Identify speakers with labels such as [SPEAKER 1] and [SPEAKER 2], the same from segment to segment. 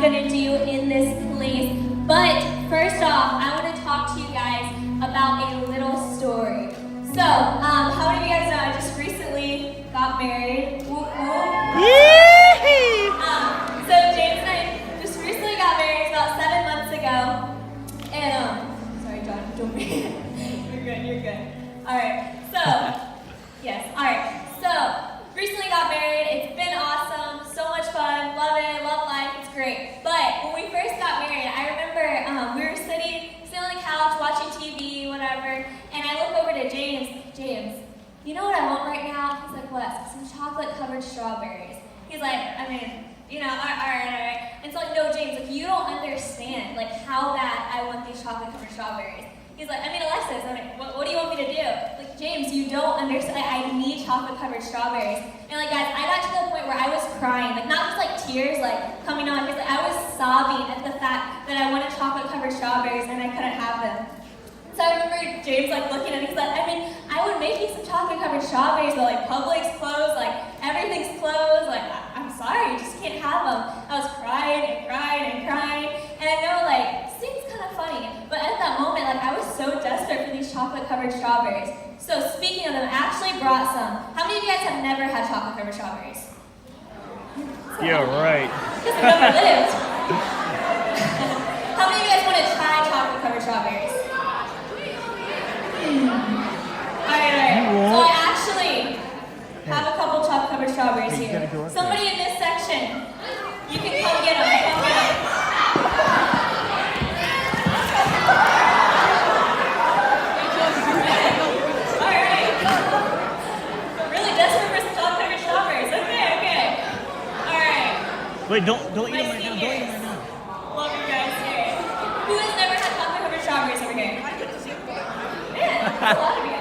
[SPEAKER 1] going to do in this place. But first off, I want to talk to you guys about a little story. So, how many of you guys know I just recently got married? Woo, woo. So James and I just recently got married about 7 months ago. And, sorry John, don't worry. You're good. Alright, so, yes, alright. So, recently got married. It's been awesome, so much fun, love it, love life, it's great. But when we first got married, I remember we were sitting on the couch watching TV, whatever, and I look over to James, you know what I want right now? He's like, what? Some chocolate-covered strawberries. He's like, I mean, you know, all right. And so like, no, James, like, you don't understand, like, how bad I want these chocolate-covered strawberries. He's like, I mean, Alexis, what do you want me to do? Like, James, you don't understand, like, I need chocolate-covered strawberries. And like, guys, I got to the point where I was crying, like, not just like tears, like, coming on, because like, I was sobbing at the fact that I wanted chocolate-covered strawberries and I couldn't have them. So I remember James like looking at me, he's like, I mean, I would make you some chocolate-covered strawberries, but like Publix closed, like everything's closed, like I'm sorry, you just can't have them. I was crying. And I know like, it seems kind of funny, but at that moment, like I was so desperate for these chocolate-covered strawberries. So speaking of them, I actually brought some. How many of you guys have never had chocolate-covered strawberries?
[SPEAKER 2] Yeah, right.
[SPEAKER 1] Because I never lived. How many of you guys want to try chocolate-covered strawberries? Alright. So I actually have a couple chocolate-covered strawberries here. Somebody in this section, you can come get them. Alright. Really desperate for some chocolate-covered strawberries. Okay. Alright.
[SPEAKER 2] Wait, don't eat them right now. Don't eat them right now.
[SPEAKER 1] Love you guys here. Who has never had chocolate-covered strawberries over here? Yeah, a lot of you.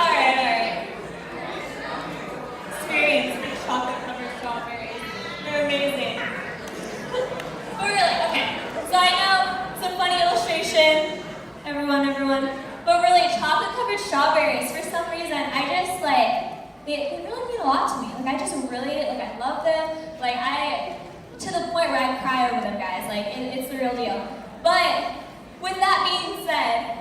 [SPEAKER 1] Alright. Experience these chocolate-covered strawberries. They're amazing. But really, okay. So I know it's a funny illustration, everyone. But really, chocolate-covered strawberries, for some reason, I just like, they really mean a lot to me. Like I just really, like I love them. Like to the point where I cry over them, guys. Like it's the real deal. But with that being said,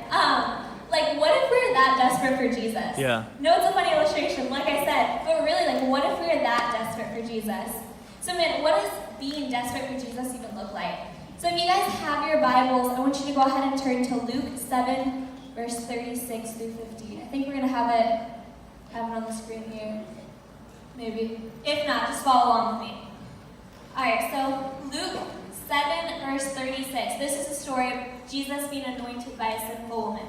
[SPEAKER 1] like, what if we're that desperate for Jesus?
[SPEAKER 2] Yeah.
[SPEAKER 1] No, it's a funny illustration, like I said, but really, like, what if we're that desperate for Jesus? So, man, what does being desperate for Jesus even look like? So, if you guys have your Bibles, I want you to go ahead and turn to Luke 7, verse 36 through 50. I think we're going to have it on the screen here, maybe. If not, just follow along with me. All right, so Luke 7, verse 36. This is a story of Jesus being anointed by a sinful woman.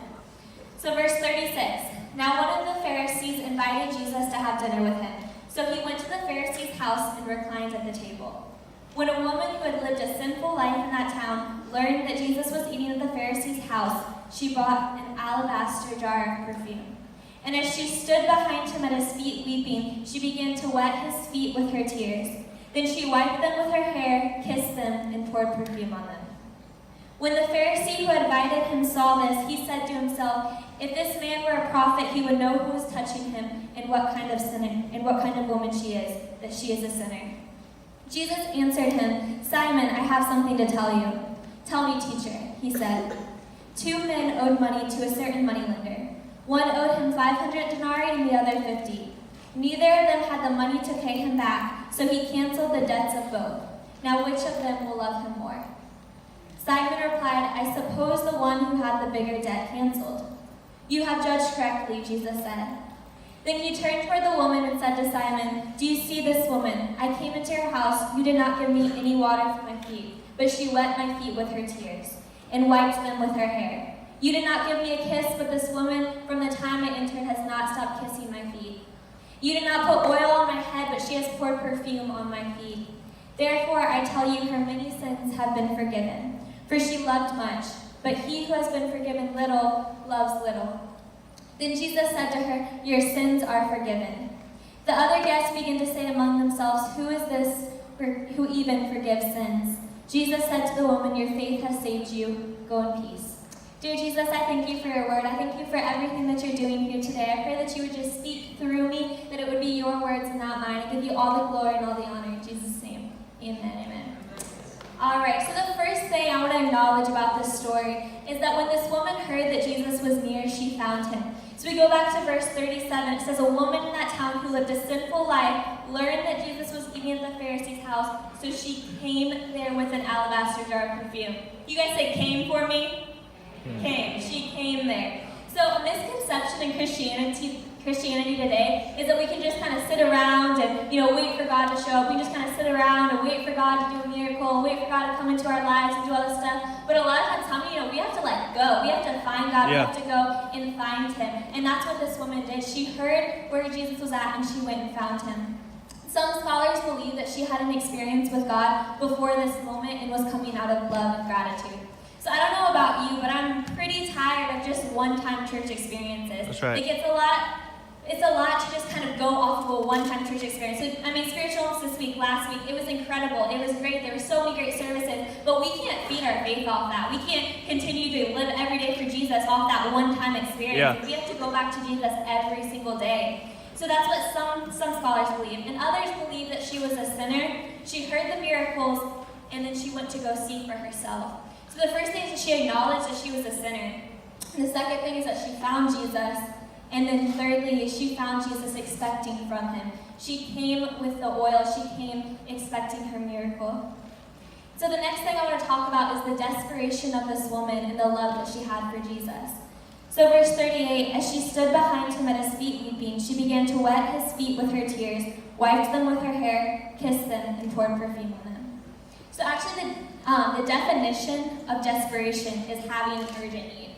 [SPEAKER 1] So verse 36, now one of the Pharisees invited Jesus to have dinner with him. So he went to the Pharisee's house and reclined at the table. When a woman who had lived a sinful life in that town learned that Jesus was eating at the Pharisee's house, she bought an alabaster jar of perfume. And as she stood behind him at his feet weeping, she began to wet his feet with her tears. Then she wiped them with her hair, kissed them, and poured perfume on them. When the Pharisee who had invited him saw this, he said to himself, if this man were a prophet, he would know who is touching him and what kind of sinner and what kind of woman she is, that she is a sinner. Jesus answered him, Simon, I have something to tell you. Tell me, teacher, he said. 2 men owed money to a certain moneylender. One owed him 500 denarii and the other 50. Neither of them had the money to pay him back, so he canceled the debts of both. Now which of them will love him more? Simon replied, I suppose the one who had the bigger debt canceled. You have judged correctly, Jesus said. Then he turned toward the woman and said to Simon, do you see this woman? I came into your house, you did not give me any water for my feet, but she wet my feet with her tears and wiped them with her hair. You did not give me a kiss, but this woman from the time I entered has not stopped kissing my feet. You did not put oil on my head, but she has poured perfume on my feet. Therefore, I tell you, her many sins have been forgiven. For she loved much, but he who has been forgiven little loves little. Then Jesus said to her, your sins are forgiven. The other guests began to say among themselves, who is this who even forgives sins? Jesus said to the woman, your faith has saved you. Go in peace. Dear Jesus, I thank you for your word. I thank you for everything that you're doing here today. I pray that you would just speak through me, that it would be your words and not mine. I give you all the glory and all the honor in Jesus' name. Amen, amen. Alright, so the first thing I want to acknowledge about this story is that when this woman heard that Jesus was near, she found him. So we go back to verse 37. It says, a woman in that town who lived a sinful life learned that Jesus was eating at the Pharisee's house, so she came there with an alabaster jar of perfume. You guys say came for me? Came. She came there. So a misconception in Christianity today is that we can just kind of sit around and, wait for God to show up. We just kind of sit around and wait for God to do a miracle, wait for God to come into our lives and do all this stuff. But a lot of times, we have to go. We have to find God.
[SPEAKER 2] Yeah.
[SPEAKER 1] We have to go and find him. And that's what this woman did. She heard where Jesus was at and she went and found him. Some scholars believe that she had an experience with God before this moment and was coming out of love and gratitude. So I don't know about you, but I'm pretty tired of just one-time church experiences.
[SPEAKER 2] That's right.
[SPEAKER 1] It's a lot to just kind of go off of a one-time church experience. So, spirituals this week, last week, it was incredible. It was great. There were so many great services, but we can't feed our faith off that. We can't continue to live every day for Jesus off that one-time experience.
[SPEAKER 2] Yeah.
[SPEAKER 1] We have to go back to Jesus every single day. So that's what some scholars believe. And others believe that she was a sinner. She heard the miracles, and then she went to go see for herself. So the first thing is that she acknowledged that she was a sinner. And the second thing is that she found Jesus. And then thirdly, she found Jesus expecting from him. She came with the oil. She came expecting her miracle. So the next thing I want to talk about is the desperation of this woman and the love that she had for Jesus. So verse 38, as she stood behind him at his feet weeping, she began to wet his feet with her tears, wiped them with her hair, kissed them, and poured perfume on them. So actually the definition of desperation is having an urgent need.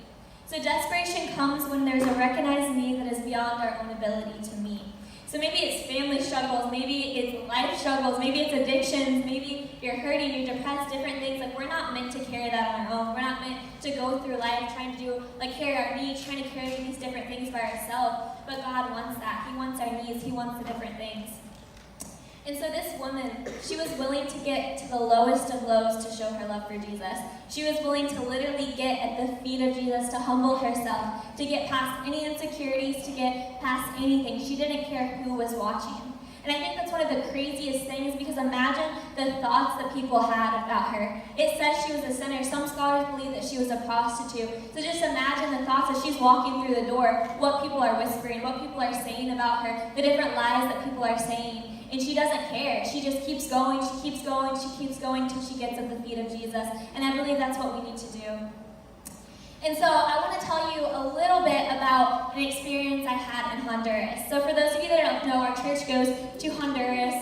[SPEAKER 1] So desperation comes when there's a recognized need that is beyond our own ability to meet. So maybe it's family struggles, maybe it's life struggles, maybe it's addictions, maybe you're hurting, you're depressed, different things. Like, we're not meant to carry that on our own. We're not meant to go through life trying to carry our needs, trying to carry these different things by ourselves. But God wants that. He wants our needs. He wants the different things. And so this woman, she was willing to get to the lowest of lows to show her love for Jesus. She was willing to literally get at the feet of Jesus, to humble herself, to get past any insecurities, to get past anything. She didn't care who was watching. And I think that's one of the craziest things, because imagine the thoughts that people had about her. It says she was a sinner. Some scholars believe that she was a prostitute. So just imagine the thoughts as she's walking through the door, what people are whispering, what people are saying about her, the different lies that people are saying. And she doesn't care. She just keeps going, she keeps going, she keeps going till she gets at the feet of Jesus. And I believe that's what we need to do. And so I want to tell you a little bit about an experience I had in Honduras. So for those of you that don't know, our church goes to Honduras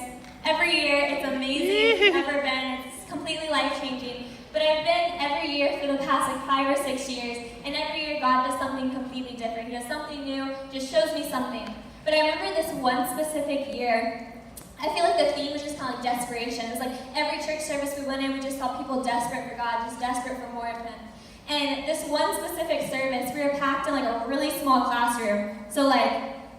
[SPEAKER 1] every year. It's amazing. I've never been. It's completely life-changing. But I've been every year for the past 5 or 6 years. And every year God does something completely different. He does something new, just shows me something. But I remember this one specific year, I feel like the theme was just kind of like desperation. It was like every church service we went in, we just saw people desperate for God, just desperate for more of him. And this one specific service, we were packed in a really small classroom. So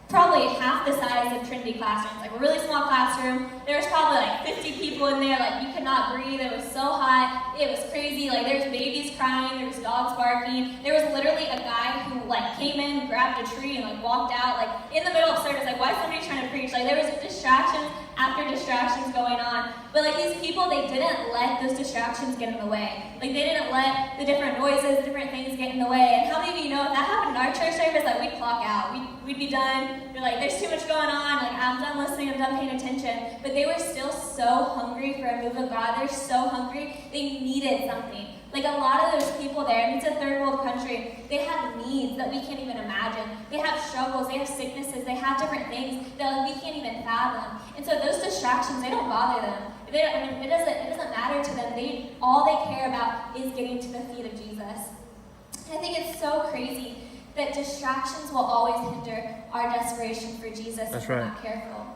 [SPEAKER 1] probably half the size of Trinity classrooms, a really small classroom. There was probably 50 people in there, you could not breathe. It was so hot. It was crazy. There was babies crying. There was dogs barking. There was literally a guy who came in, grabbed a tree, and walked out in the middle of service. Why is somebody trying to preach? There was distractions after distractions going on. But these people, they didn't let those distractions get in the way. They didn't let the different noises, the different things get in the way. And how many of you know if that happened in our church service, we'd clock out. We'd be done. We're there's too much going on. I'm done listening. I'm done paying attention. But they were still so hungry for a move of God. They're so hungry. They needed something. A lot of those people there, and it's a third world country, they have needs that we can't even imagine. They have struggles, they have sicknesses, they have different things that we can't even fathom. And so those distractions, they don't bother them. It doesn't matter to them. All they care about is getting to the feet of Jesus. And I think it's so crazy that distractions will always hinder our desperation for Jesus if we're not careful.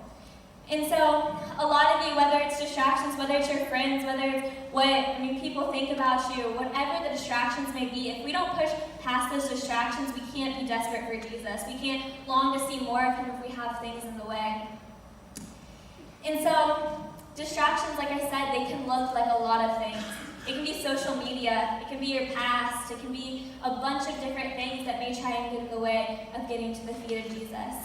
[SPEAKER 1] And so, a lot of you, whether it's distractions, whether it's your friends, whether it's what people think about you, whatever the distractions may be, if we don't push past those distractions, we can't be desperate for Jesus. We can't long to see more of him if we have things in the way. And so, distractions, like I said, they can look like a lot of things. It can be social media, it can be your past, it can be a bunch of different things that may try and get in the way of getting to the feet of Jesus.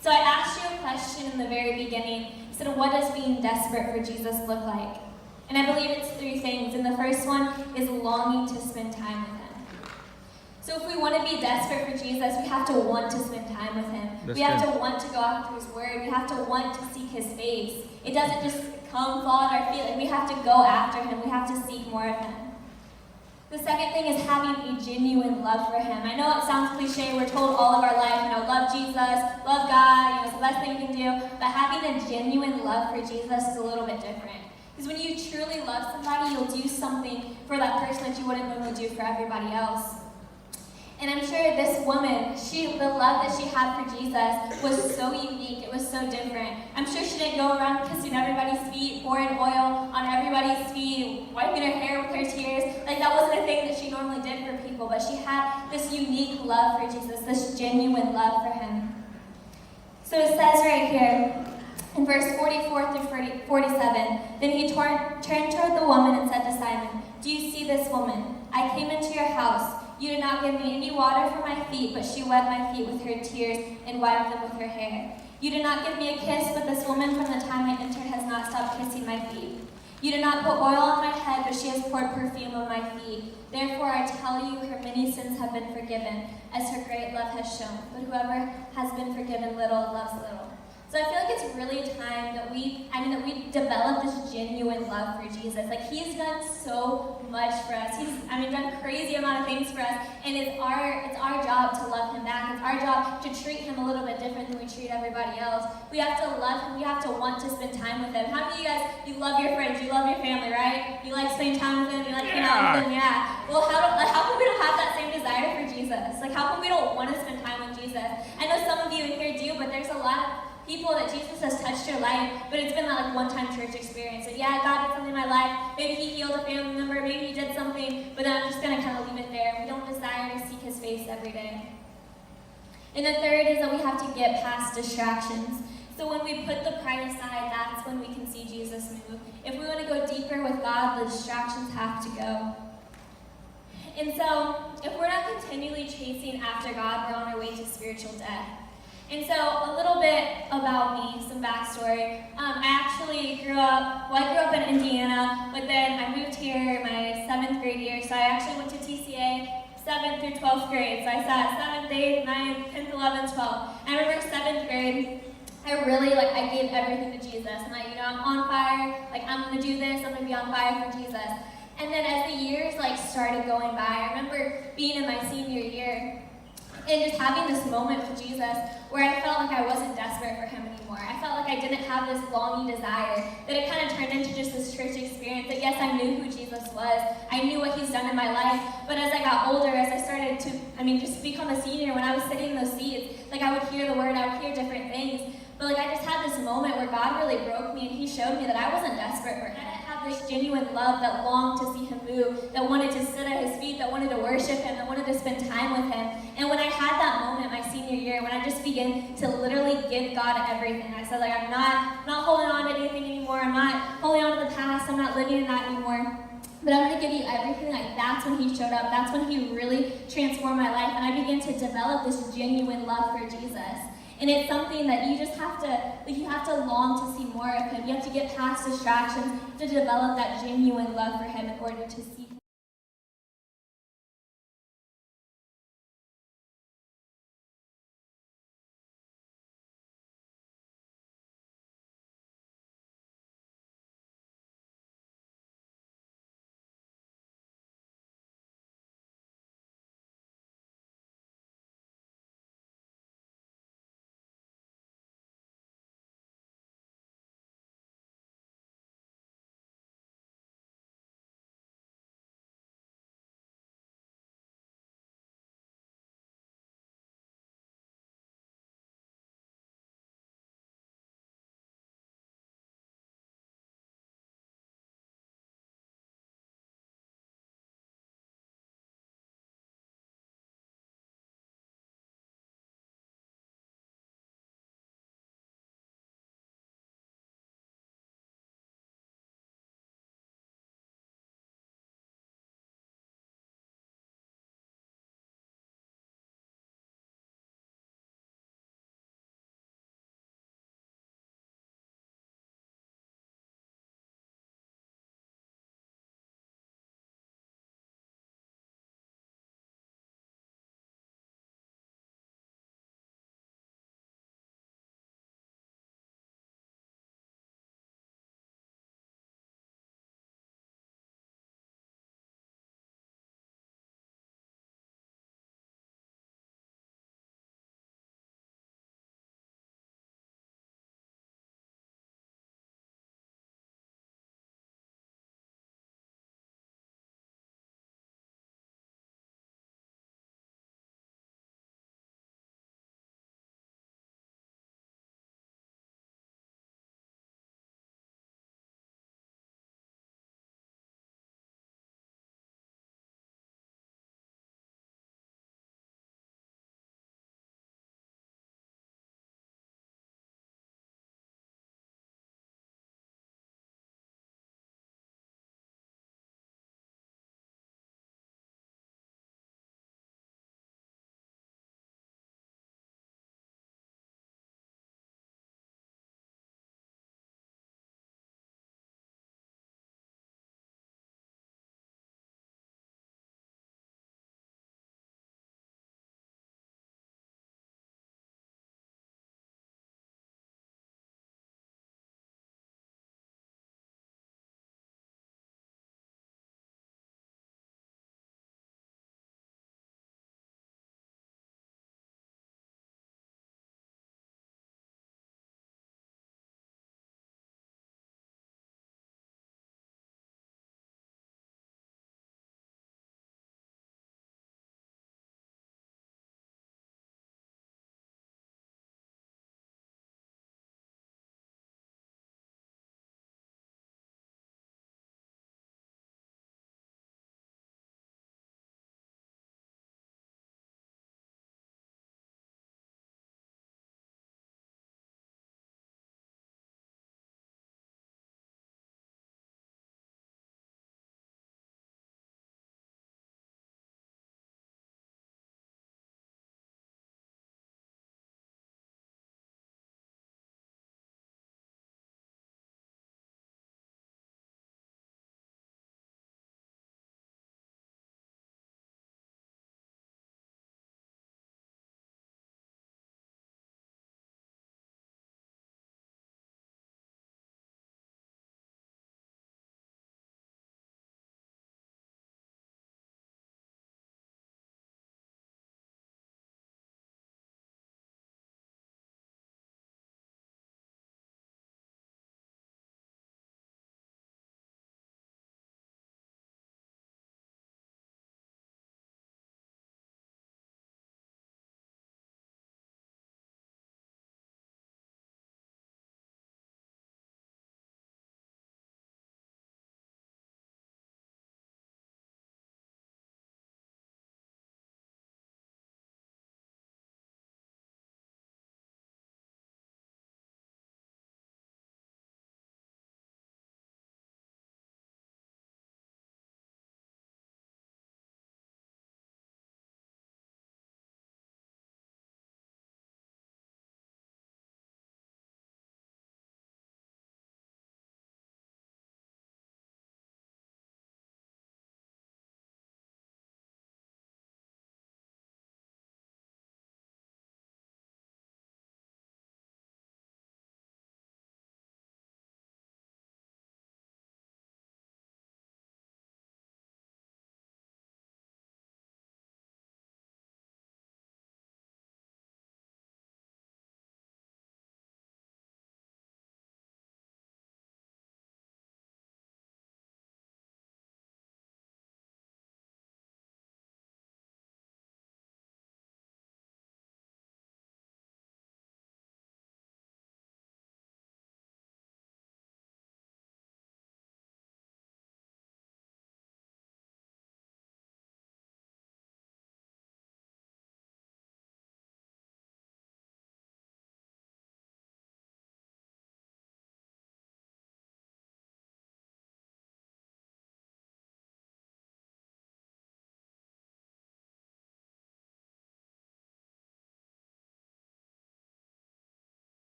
[SPEAKER 1] So I asked you a question in the very beginning. I said, what does being desperate for Jesus look like? And I believe it's three things. And the first one is longing to spend time with him. So if we want to be desperate for Jesus, we have to want to spend time with him.
[SPEAKER 2] That's
[SPEAKER 1] we have
[SPEAKER 2] good.
[SPEAKER 1] to want to go after his word. We have to want to seek his face. It doesn't just come, fall at our feet. Like, we have to go after him. We have to seek more of him. The second thing is having a genuine love for him. I know it sounds cliche. We're told all of our life, love Jesus, love God, it's the best thing you can do. But having a genuine love for Jesus is a little bit different. Because when you truly love somebody, you'll do something for that person that you wouldn't normally do for everybody else. And I'm sure this woman, the love that she had for Jesus was so unique. It was so different. I'm sure she didn't go around kissing everybody's feet, pouring oil on everybody's feet, wiping her hair with her tears. Like, that wasn't a thing that she normally did for people. But she had this unique love for Jesus, this genuine love for him. So it says right here, in verse 44 through 47, then he turned toward the woman and said to Simon, "Do you see this woman? I came into your house. You did not give me any water for my feet, but she wet my feet with her tears and wiped them with her hair. You did not give me a kiss, but this woman from the time I entered has not stopped kissing my feet. You did not put oil on my head, but she has poured perfume on my feet. Therefore I tell you, her many sins have been forgiven, as her great love has shown. But whoever has been forgiven little loves little." So I feel like it's really time that we develop this genuine love for Jesus. Like, he's done so much for us. He's done crazy amount of things for us, and it's our job to love him back. It's our job to treat him a little bit different than we treat everybody else. We have to love him. We have to want to spend time with him. How many of you guys, you love your friends, you love your family, right? You like spending time with them, you like hanging out with them, yeah. Well, how come we don't have that same desire for Jesus? Like, how come we don't want to spend time with Jesus? I know some of you in here do, but there's a lot of people that Jesus has touched your life, but it's been that one-time church experience. So yeah, God did something in my life. Maybe he healed a family member. Maybe he did something, but then I'm just going to kind of leave it there. We don't desire to seek his face every day. And the third is that we have to get past distractions. So when we put the pride aside, that's when we can see Jesus move. If we want to go deeper with God, the distractions have to go. And so if we're not continually chasing after God, we're on our way to spiritual death. And so a little bit about me, some backstory. I grew up in Indiana, but then I moved here my 7th grade year, so I actually went to TCA 7th through 12th grade. So I sat 7th, 8th, 9th, 10th, 11th, 12th. I remember 7th grade, I gave everything to Jesus. And I'm on fire, I'm gonna do this, I'm gonna be on fire for Jesus. And then as the years started going by, I remember being in my senior year, and just having this moment with Jesus where I felt like I wasn't desperate for him anymore. I felt like I didn't have this longing desire, that it kind of turned into just this church experience, that yes, I knew who Jesus was. I knew what he's done in my life. But as I got older, as I started to, just become a senior, when I was sitting in those seats, I would hear the word, I would hear different things. But I just had this moment where God really broke me, and he showed me that I wasn't desperate for him. I had this genuine love that longed to see him move, that wanted to sit at his feet, that wanted to worship him, that wanted to spend time with him. And when I had that moment my senior year, when I just began to literally give God everything, I said, I'm not holding on to anything anymore. I'm not holding on to the past. I'm not living in that anymore. But I'm going to give you everything. That's when he showed up. That's when he really transformed my life. And I began to develop this genuine love for Jesus. And it's something that you just have to long to see more of him. You have to get past distractions to develop that genuine love for him in order to see